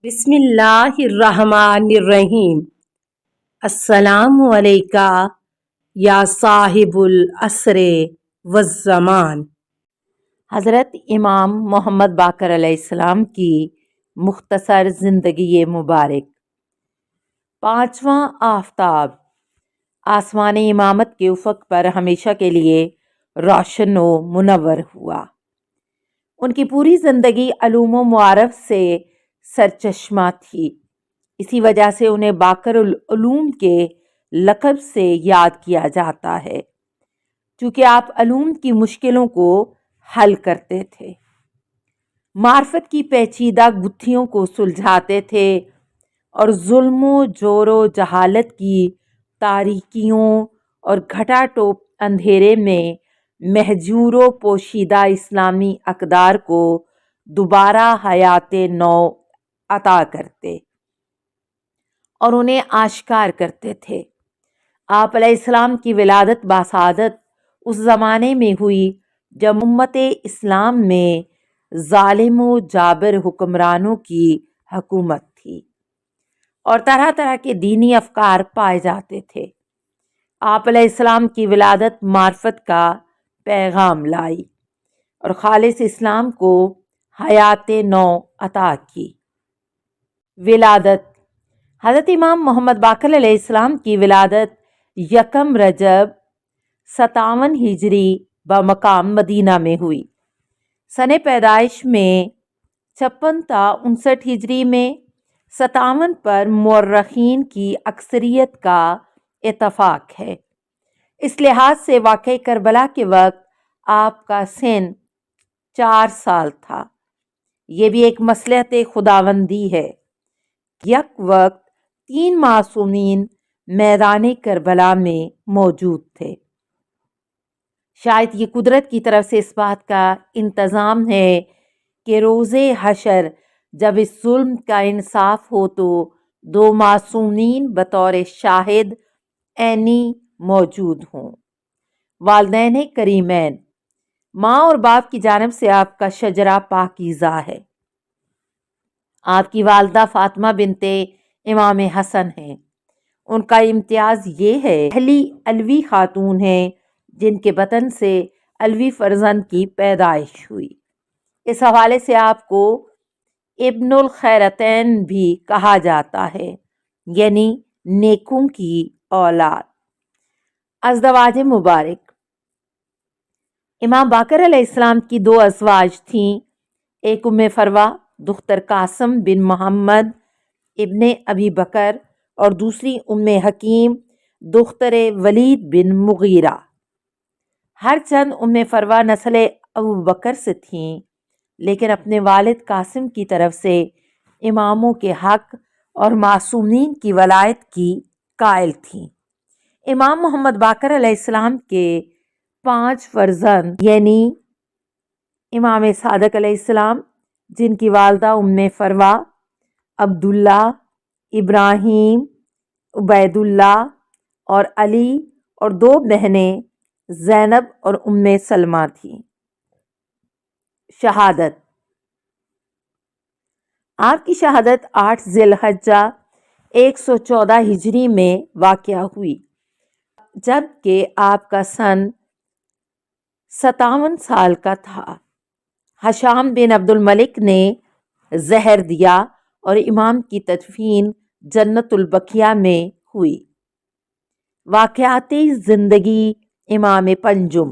بسم اللہ الرحمن الرحیم۔ السلام علیکہ یا صاحب العصر والزمان۔ حضرت امام محمد باقر علیہ السلام کی مختصر زندگی مبارک۔ پانچواں آفتاب آسمان امامت کے افق پر ہمیشہ کے لیے روشن و منور ہوا۔ ان کی پوری زندگی علوم و معارف سے سرچشمہ تھی، اسی وجہ سے انہیں باقر العلوم کے لقب سے یاد کیا جاتا ہے، چونکہ آپ علوم کی مشکلوں کو حل کرتے تھے، معرفت کی پیچیدہ گتھیوں کو سلجھاتے تھے اور ظلم و جور و جہالت کی تاریکیوں اور گھٹا ٹوپ اندھیرے میں مہجور و پوشیدہ اسلامی اقدار کو دوبارہ حیات نو عطا کرتے اور انہیں آشکار کرتے تھے۔ آپ علیہ السلام کی ولادت باسعادت اس زمانے میں ہوئی جب امت اسلام میں ظالم و جابر حکمرانوں کی حکومت تھی اور طرح طرح کے دینی افکار پائے جاتے تھے۔ آپ علیہ السلام کی ولادت معرفت کا پیغام لائی اور خالص اسلام کو حیات نو عطا کی۔ ولادت حضرت امام محمد باقر علیہ السلام کی ولادت یکم رجب 57 ہجری بمقام مدینہ میں ہوئی۔ سن پیدائش میں 56 تا 59 ہجری میں 57 پر مورخین کی اکثریت کا اتفاق ہے۔ اس لحاظ سے واقعہ کربلا کے وقت آپ کا سن 4 سال تھا۔ یہ بھی ایک مصلحت خداوندی ہے۔ یک وقت 3 معصومین میدان کربلا میں موجود تھے۔ شاید یہ قدرت کی طرف سے اس بات کا انتظام ہے کہ روز حشر جب اس ظلم کا انصاف ہو تو 2 معصومین بطور شاہد عینی موجود ہوں۔ والدین کریمین، ماں اور باپ کی جانب سے آپ کا شجرہ پاکیزہ ہے۔ آپ کی والدہ فاطمہ بنت امام حسن ہیں۔ ان کا امتیاز یہ ہے پہلی علوی خاتون ہیں جن کے بطن سے علوی فرزند کی پیدائش ہوئی۔ اس حوالے سے آپ کو ابن الخیرتین بھی کہا جاتا ہے، یعنی نیکوں کی اولاد۔ ازدواج مبارک امام باقر علیہ السلام کی 2 ازواج تھیں، ایک ام فروہ دختر قاسم بن محمد ابن ابی بکر اور دوسری ام حکیم دختر ولید بن مغیرہ۔ ہر چند ام فروہ نسل ابو بکر سے تھیں، لیکن اپنے والد قاسم کی طرف سے اماموں کے حق اور معصومین کی ولایت کی قائل تھیں۔ امام محمد باقر علیہ السلام کے 5 فرزند یعنی امام صادق علیہ السلام جن کی والدہ ام فروہ، عبداللہ، ابراہیم، عبید اللہ اور علی اور 2 بہنیں زینب اور ام سلمہ تھیں۔ شہادت آپ کی شہادت 8 ذی الحجہ 114 ہجری میں واقع ہوئی، جبکہ آپ کا سن 57 سال کا تھا۔ ہشام بن عبد الملک نے زہر دیا اور امام کی تدفین جنت البقیع میں ہوئی۔ واقعات زندگی امام پنجم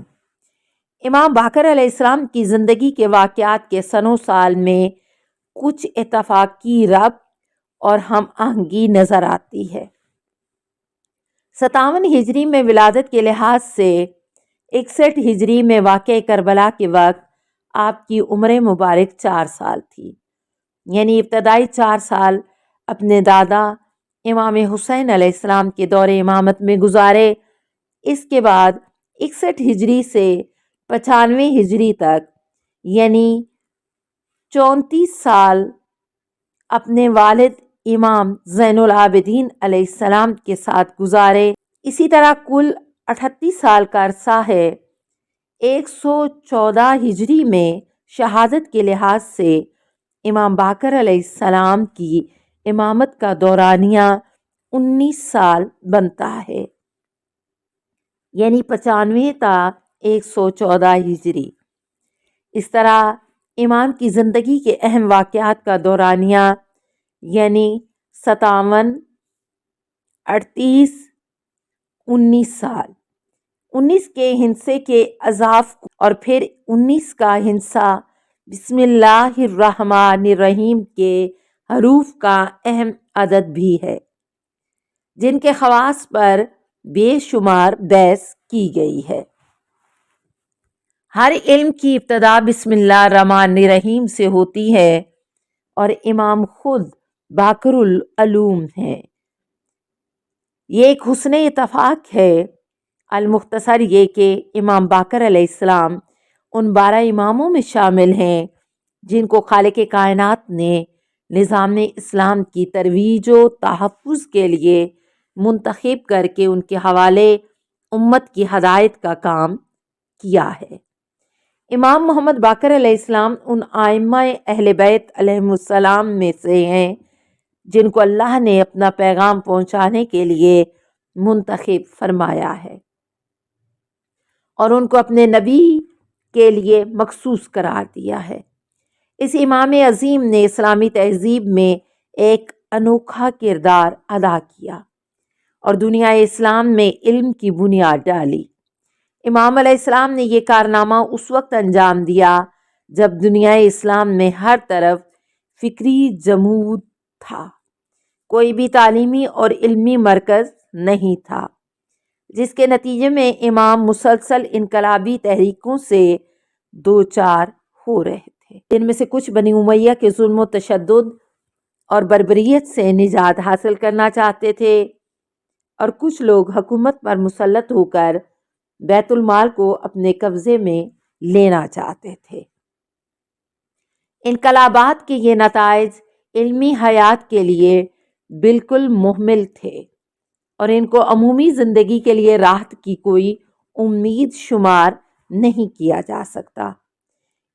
امام باقر علیہ السلام کی زندگی کے واقعات کے سن و سال میں کچھ اتفاقی ربط اور ہم آہنگی نظر آتی ہے۔ 57 ہجری میں ولادت کے لحاظ سے 61 ہجری میں واقع کربلا کے وقت آپ کی عمر مبارک 4 سال تھی، یعنی ابتدائی 4 سال اپنے دادا امام حسین علیہ السلام کے دور امامت میں گزارے۔ اس کے بعد 61 ہجری سے 95 ہجری تک یعنی 34 سال اپنے والد امام زین العابدین علیہ السلام کے ساتھ گزارے۔ اسی طرح کل 38 سال کا عرصہ ہے۔ 114 ہجری میں شہادت کے لحاظ سے امام باقر علیہ السلام کی امامت کا دورانیہ 19 سال بنتا ہے، یعنی 95 تا 114 ہجری۔ اس طرح امام کی زندگی کے اہم واقعات کا دورانیہ یعنی 57، 38، 19 سال، 19 کے ہندسے کے اضاف اور پھر 19 کا ہندسہ بسم اللہ الرحمن الرحیم کے حروف کا اہم عدد بھی ہے، جن کے خواص پر بے شمار بحث کی گئی ہے۔ ہر علم کی ابتدا بسم اللہ الرحمن الرحیم سے ہوتی ہے، اور امام خود باقر العلوم ہیں۔ یہ ایک حسن اتفاق ہے، المختصر یہ کہ امام باقر علیہ السلام ان 12 اماموں میں شامل ہیں جن کو خالق کائنات نے نظام اسلام کی ترویج و تحفظ کے لیے منتخب کر کے ان کے حوالے امت کی ہدایت کا کام کیا ہے۔ امام محمد باقر علیہ السلام ان ائمہ اہل بیت علیہم السلام میں سے ہیں جن کو اللہ نے اپنا پیغام پہنچانے کے لیے منتخب فرمایا ہے اور ان کو اپنے نبی کے لیے مخصوص قرار دیا ہے۔ اس امام عظیم نے اسلامی تہذیب میں ایک انوکھا کردار ادا کیا اور دنیا اسلام میں علم کی بنیاد ڈالی۔ امام علیہ السلام نے یہ کارنامہ اس وقت انجام دیا جب دنیا اسلام میں ہر طرف فکری جمود تھا، کوئی بھی تعلیمی اور علمی مرکز نہیں تھا، جس کے نتیجے میں امام مسلسل انقلابی تحریکوں سے دوچار ہو رہے تھے، جن میں سے کچھ بنی امیہ کے ظلم و تشدد اور بربریت سے نجات حاصل کرنا چاہتے تھے، اور کچھ لوگ حکومت پر مسلط ہو کر بیت المال کو اپنے قبضے میں لینا چاہتے تھے۔ انقلابات کے یہ نتائج علمی حیات کے لیے بالکل مہمل تھے اور ان کو عمومی زندگی کے لیے راحت کی کوئی امید شمار نہیں کیا جا سکتا۔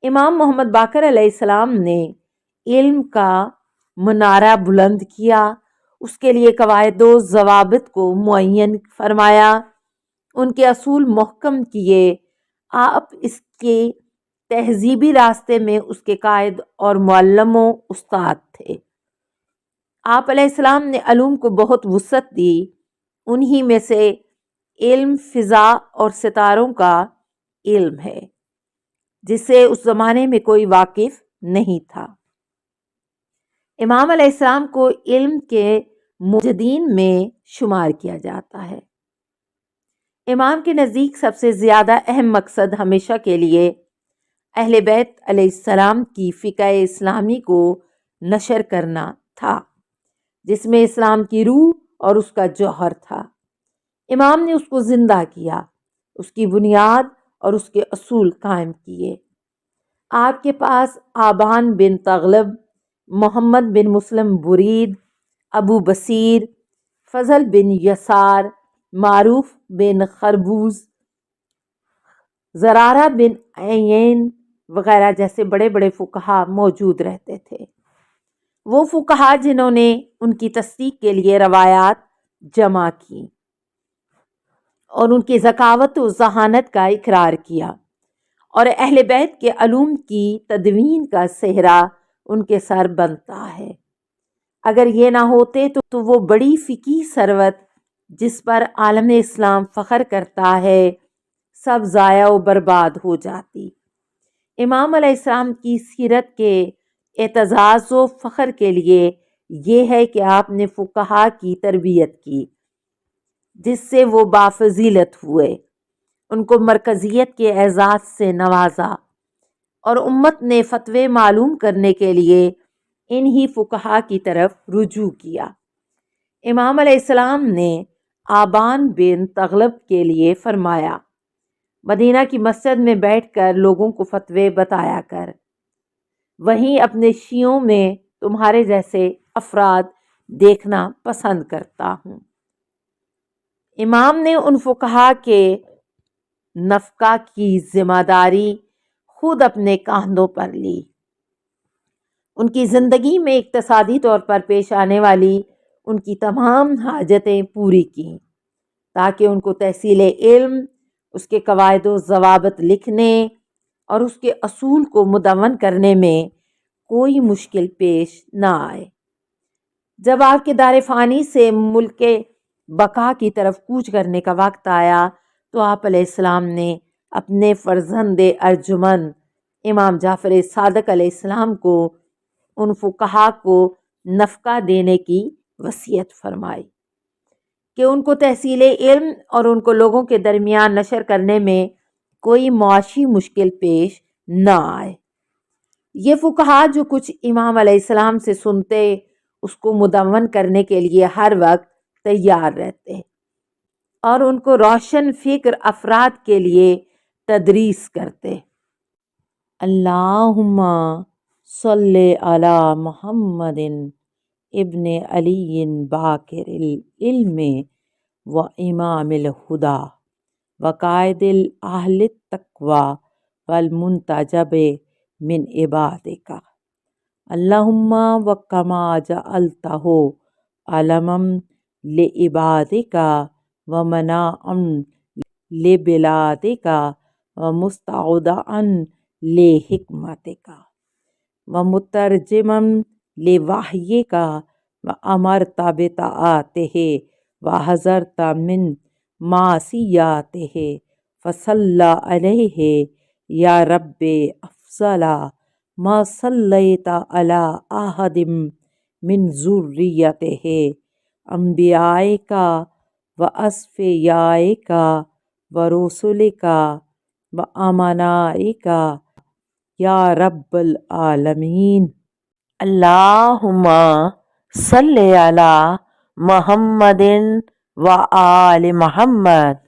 امام محمد باقر علیہ السلام نے علم کا منارہ بلند کیا، اس کے لیے قواعد و ضوابط کو معین فرمایا، ان کے اصول محکم کیے۔ آپ اس کے تہذیبی راستے میں اس کے قائد اور معلم و استاد تھے۔ آپ علیہ السلام نے علوم کو بہت وسعت دی، انہی میں سے علم فضا اور ستاروں کا علم ہے جس سے اس زمانے میں کوئی واقف نہیں تھا۔ امام علیہ السلام کو علم کے مجدین میں شمار کیا جاتا ہے۔ امام کے نزدیک سب سے زیادہ اہم مقصد ہمیشہ کے لیے اہل بیت علیہ السلام کی فقہ اسلامی کو نشر کرنا تھا، جس میں اسلام کی روح اور اس کا جوہر تھا۔ امام نے اس کو زندہ کیا، اس کی بنیاد اور اس کے اصول قائم کیے۔ آپ کے پاس آبان بن تغلب، محمد بن مسلم برید، ابو بصیر، فضل بن یسار، معروف بن خربوز، زرارہ بن عین وغیرہ جیسے بڑے بڑے فقہا موجود رہتے تھے۔ وہ فقہا جنہوں نے ان کی تصدیق کے لیے روایات جمع کی اور ان کی ذکاوت و ذہانت کا اقرار کیا، اور اہل بیت کے علوم کی تدوین کا صحرا ان کے سر بنتا ہے۔ اگر یہ نہ ہوتے تو وہ بڑی فقہی ثروت جس پر عالم اسلام فخر کرتا ہے سب ضائع و برباد ہو جاتی۔ امام علیہ السلام کی سیرت کے اعتزاز و فخر کے لیے یہ ہے کہ آپ نے فقہا کی تربیت کی جس سے وہ بافضیلت ہوئے، ان کو مرکزیت کے اعزاز سے نوازا، اور امت نے فتوے معلوم کرنے کے لیے انہی فقہا کی طرف رجوع کیا۔ امام علیہ السلام نے آبان بن تغلب کے لیے فرمایا، مدینہ کی مسجد میں بیٹھ کر لوگوں کو فتوے بتایا کر، وہیں اپنے شیعوں میں تمہارے جیسے افراد دیکھنا پسند کرتا ہوں۔ امام نے ان فقہا کے نفقہ کی ذمہ داری خود اپنے کاندھوں پر لی، ان کی زندگی میں اقتصادی طور پر پیش آنے والی ان کی تمام حاجتیں پوری کیں، تاکہ ان کو تحصیل علم، اس کے قواعد و ضوابط لکھنے اور اس کے اصول کو مدون کرنے میں کوئی مشکل پیش نہ آئے۔ جب آپ کے دار فانی سے ملک بقا کی طرف کوچ کرنے کا وقت آیا تو آپ علیہ السلام نے اپنے فرزند ارجمند امام جعفر صادق علیہ السلام کو ان فقہا کو نفقہ دینے کی وصیت فرمائی کہ ان کو تحصیل علم اور ان کو لوگوں کے درمیان نشر کرنے میں کوئی معاشی مشکل پیش نہ آئے۔ یہ فقہا جو کچھ امام علیہ السلام سے سنتے اس کو مدون کرنے کے لیے ہر وقت تیار رہتے اور ان کو روشن فکر افراد کے لیے تدریس کرتے۔ اللہم صلی علی محمد ابن علی باقر العلم و امام الہدا وقائد اہل التقوی والمنتجب من عبادک اللہم وکما جعلتہ علما لعبادک ومناعا لبلادک ومستودعا لحکمتک ومترجما لوحیک وامرت بطاعتہ وحذرت من معصیتہ فصلی علیہ یا رب افضل ما صلیت علی احد من ذریتہ انبیائک واصفیائک ورسلک وامنائک یا رب العالمین۔ اللہم صلی علی محمد و آل محمد